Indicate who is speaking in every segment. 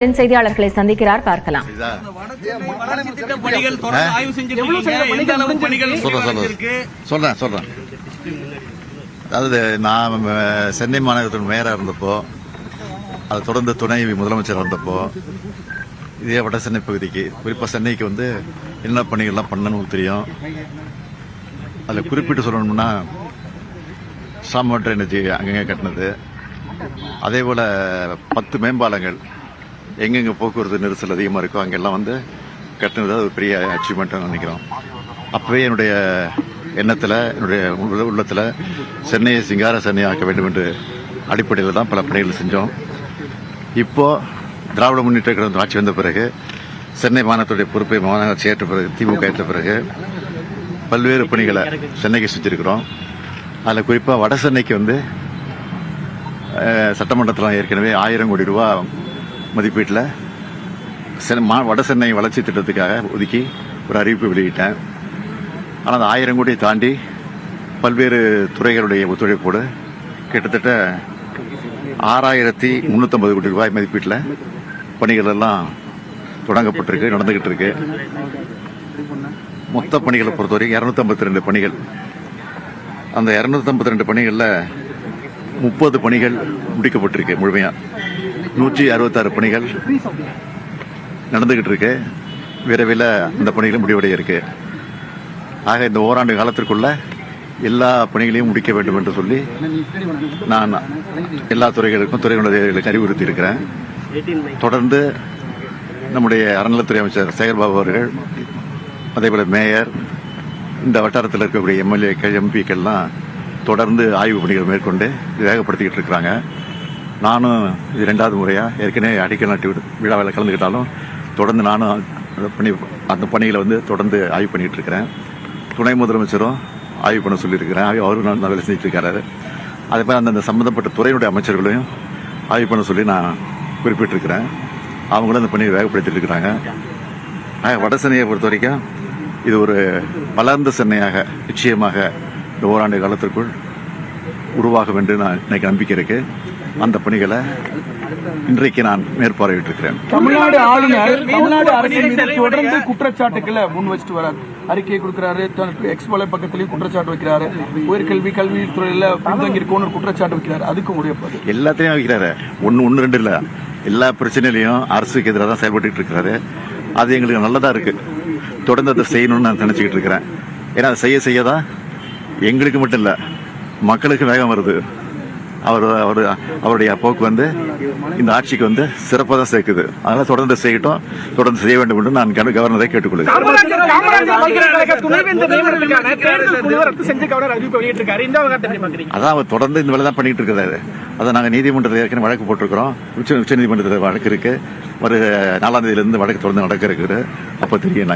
Speaker 1: செய்தியாளர்களை சந்திக்கிறார், பார்க்கலாம்.
Speaker 2: சொல்றேன். அதாவது நான் சென்னை மாநகரத்தின் மேயராக இருந்தப்போ, அதை தொடர்ந்து துணை முதலமைச்சராக இருந்தப்போ, இதே வட சென்னை பகுதிக்கு, குறிப்பாக சென்னைக்கு வந்து என்ன பணிகள்லாம் பண்ணணும்னு தெரியும். அதில் குறிப்பிட்டு சொல்லணும்னா ஸ்டாம் வாட்டர் எனர்ஜி அங்கங்கே கட்டினது, அதே போல் 10 மேம்பாலங்கள் எங்கெங்கே போக்குவரத்து நெரிசல் அதிகமாக இருக்கோ அங்கெல்லாம் வந்து கட்டினது ஒரு பெரிய அச்சீவ்மெண்ட்டாக நினைக்கிறோம். அப்போவே என்னுடைய எண்ணத்தில், என்னுடைய உள்ளத்தில் சென்னையை சிங்கார சென்னை ஆக்க வேண்டும் என்று அடிப்படையில் தான் பல பணிகள் செஞ்சோம். இப்போது திராவிட முன்னேற்ற கழகம் ஆட்சி வந்த பிறகு, சென்னை மாநகரத்துடைய பொறுப்பை மாநகராட்சி ஏற்ற பிறகு, திமுக ஏற்ற பிறகு பல்வேறு பணிகளை சென்னைக்கு செஞ்சுருக்கிறோம். அதில் குறிப்பாக வட சென்னைக்கு வந்து சட்டமன்றத்தில் ஏற்கனவே 1000 கோடி ரூபா மதிப்பீட்டில் வட சென்னை வளர்ச்சி திட்டத்துக்காக ஒதுக்கி ஒரு அறிவிப்பு வெளியிட்டேன். ஆனால் அந்த 1000 கோடியை தாண்டி பல்வேறு துறைகளுடைய ஒத்துழைப்போடு கிட்டத்தட்ட 6350 கோடி ரூபாய் மதிப்பீட்டில் பணிகள் எல்லாம் தொடங்கப்பட்டிருக்கு, நடந்துகிட்டு இருக்கு. மொத்த பணிகளை பொறுத்தவரைக்கும் 252 பணிகள். அந்த 252 பணிகளில் 30 பணிகள் முடிக்கப்பட்டிருக்கு முழுமையாக. 166 பணிகள் நடந்துகிட்டு இருக்கு. விரைவில் அந்த பணிகளும் முடிவடைய இருக்கு. ஆக இந்த ஓராண்டு காலத்திற்குள்ள எல்லா பணிகளையும் முடிக்க வேண்டும் என்று சொல்லி நான் எல்லா துறைகளுக்கு அறிவுறுத்தி இருக்கிறேன். தொடர்ந்து நம்முடைய அறநிலைத்துறை அமைச்சர் சேகர்பாபு அவர்கள், அதேபோல மேயர், இந்த வட்டாரத்தில் இருக்கக்கூடிய எம்எல்ஏக்கள், எம்பிக்கள்லாம் தொடர்ந்து ஆய்வு பணிகள் மேற்கொண்டு வேகப்படுத்திக்கிட்டு இருக்கிறாங்க. நானும் இது 2வது முறையாக ஏற்கனவே அடிக்கல் நாட்டு விழாவில் கலந்துக்கிட்டாலும் தொடர்ந்து நானும் அந்த பணிகளை வந்து தொடர்ந்து ஆய்வு பண்ணிகிட்டு இருக்கிறேன். துணை முதலமைச்சரும் ஆய்வு பண்ண சொல்லியிருக்கிறேன். அவரும் நான் வேலை செஞ்சுட்டு இருக்காரு. அதே மாதிரி அந்தந்த சம்மந்தப்பட்ட துறையினுடைய அமைச்சர்களையும் ஆய்வு பண்ண சொல்லி நான் குறிப்பிட்டிருக்கிறேன். அவங்களும் அந்த பணியை வேகப்படுத்திட்டு இருக்கிறாங்க. வட சென்னையை பொறுத்த வரைக்கும் இது ஒரு வளர்ந்த சென்னையாக நிச்சயமாக இந்த ஓராண்டு காலத்திற்குள் உருவாகும் என்று நான் எனக்கு நம்பிக்கை இருக்கு. அந்த பணிகளை இன்றைக்கு நான் மேற்பார்வையிட்டிருக்கிறேன்.
Speaker 3: தமிழ்நாடு ஆளுநர் தமிழ்நாடு அரசின் மீது தொடர்ந்து குற்றச்சாட்டுக்களை முன் வச்சுட்டு வராரு. அறிக்கையை கொடுக்கிறாரு, எக்ஸ்போல பக்கத்திலையும் குற்றச்சாட்டு வைக்கிறாரு. உயர்கல்வி கல்வித்துறையில பின்தங்கி இருக்கோன்னு ஒரு குற்றச்சாட்டு வைக்கிறாரு. அதுக்கு முடிய
Speaker 2: எல்லாத்தையும் வைக்கிறாரு. ஒன்று ரெண்டு இல்லை, எல்லா பிரச்சனையிலையும் அரசுக்கு எதிராக தான் செயல்பட்டு இருக்கிறாரு. அது எங்களுக்கு நல்லதா இருக்கு. தொடர்ந்து அதை செய்யணும்னு நான் நினைச்சுக்கிட்டு இருக்கிறேன். ஏன்னா அதை செய்ய தான் எங்களுக்கு மட்டும் இல்லை, மக்களுக்கு வேகம் வருது. அவருடைய போக்கு வந்து இந்த ஆட்சிக்கு வந்து சிறப்பாக தான் சேர்க்குது. அதனால தொடர்ந்து செய்யட்டும், தொடர்ந்து செய்ய வேண்டும் என்று நான் கவர்னரை கேட்டுக்கொள்கிறேன். அதான் அவர் தொடர்ந்து இந்த வேலை தான் பண்ணிட்டு இருக்கிறாரு. அதை நாங்கள் நீதிமன்றத்தில் ஏற்கனவே வழக்கு போட்டிருக்கிறோம். உச்ச நீதிமன்றத்தில் வழக்கு இருக்கு. ஒரு 4ஆம் தேதியிலிருந்து வழக்கு தொடர்ந்து நடக்க இருக்குது. அப்ப தெரியும்.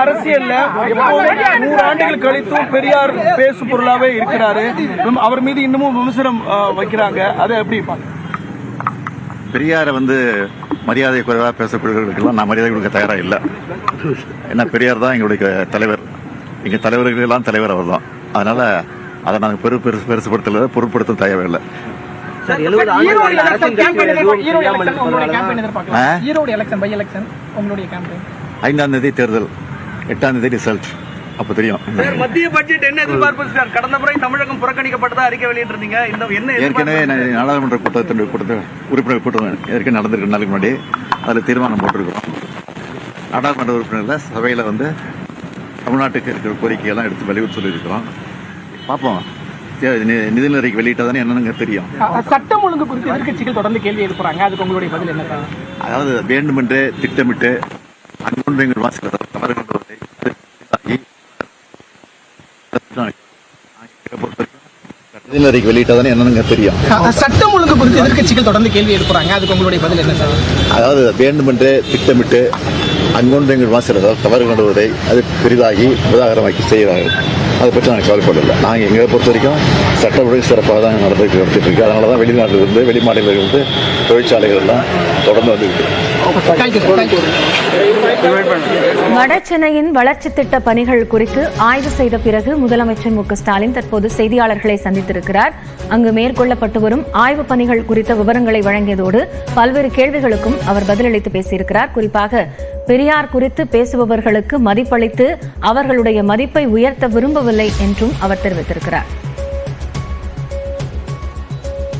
Speaker 3: அரசியல்ல 100 ஆண்டுகள் கழித்தும் பெரியார் பேசு பொருளாவே இருக்கிறாரு. அவர் மீது இன்னமும் விமர்சனம் வைக்கிறாங்க. அதை எப்படி
Speaker 2: பெரியாரை வந்து மரியாதை குறைவாக பேசக்கூடியவர்களுக்கெல்லாம் நான் மரியாதை கொடுக்க தயாராக இல்லை. ஏன்னா பெரியார் தான் எங்களுடைய தலைவர். எங்கள் தலைவர்களுக்கெல்லாம் தலைவர் அவர் தான். அதனால அதை நாங்கள் பெருசுபடுத்தல, பொருட்படுத்த தேவையில்லை. 5ஆம் தேதி தேர்தல், 8ஆம் தேதி ரிசல்ட். அப்ப தெரியும்.
Speaker 4: மத்திய பட்ஜெட் என்ன எதிர்பார்ப்பு சார்? கடந்த முறை தமிழகம் புறக்கணிக்கப்பட்டதா அறிக்கை வெளியிட்டிருந்தீங்க.
Speaker 2: ஏற்கனவே நாடாளுமன்ற கூட்டத்தில் உறுப்பினர் கூட்டம் ஏற்கனவே நடந்திருக்கு. நாளுக்கு முன்னாடி அதில் தீர்மானம் போட்டிருக்கிறோம். நாடாளுமன்ற உறுப்பினர்கள் சபையில் வந்து தமிழ்நாட்டுக்கு இருக்கிற கோரிக்கையெல்லாம் எடுத்து வலியுறுத்தி சொல்லியிருக்கிறோம். பார்ப்போம். நிதிநிலை அறிக்கை வெளியிட்டதானே என்னன்னு தெரியும்.
Speaker 3: சட்டம் ஒழுங்கு குறித்து எதிர்க்கட்சிகள் தொடர்ந்து கேள்வி எழுப்புறாங்க. அதுக்கு உங்களுடைய பதில் என்ன சார்?
Speaker 2: அதாவது வேண்டுமென்றே திட்டமிட்டு அன்புங்கள் வாசிக்கிறத வெளியிட்டதானே என்னன்னு தெரியும்.
Speaker 3: சட்டம் ஒழுங்கு குறித்து எதிர்க்கட்சிகள் தொடர்ந்து கேள்வி எழுப்புறாங்க. அதுக்கு உங்களுடைய பதில் என்ன சார்?
Speaker 2: அதாவது வேண்டுமென்றே திட்டமிட்டு அங்கொன்று எங்கள் வாசலர்கள் தவறு கண்டுவதை அது பெரிதாகி விதாகரமாக்கி செய்கிறார்கள். அதை பற்றி நான் கவலைப்படவில்லை. நாங்கள் எங்களை பொறுத்த வரைக்கும் சட்டப்படி சிறப்பாக தான் நடந்துட்டு இருக்கு. அதனால தான் வெளிநாட்டிலிருந்து வெளி மாநிலங்களிலிருந்து தொழிற்சாலைகள் எல்லாம் தொடர்ந்து வந்துருக்கு.
Speaker 1: வட சென்னையின் வளர்ச்சி திட்ட பணிகள் குறித்து ஆய்வு செய்த பிறகு முதலமைச்சர் மு.க.ஸ்டாலின் தற்போது செய்தியாளர்களை சந்தித்திருக்கிறார். அங்கு மேற்கொள்ளப்பட்டு வரும் ஆய்வு பணிகள் குறித்த விவரங்களை வழங்கியதோடு பல்வேறு கேள்விகளுக்கும் அவர் பதிலளித்து பேசியிருக்கிறார். குறிப்பாக பெரியார் குறித்து பேசுபவர்களுக்கு மதிப்பளித்து அவர்களுடைய மதிப்பை உயர்த்த விரும்பவில்லை என்றும் அவர் தெரிவித்திருக்கிறார்.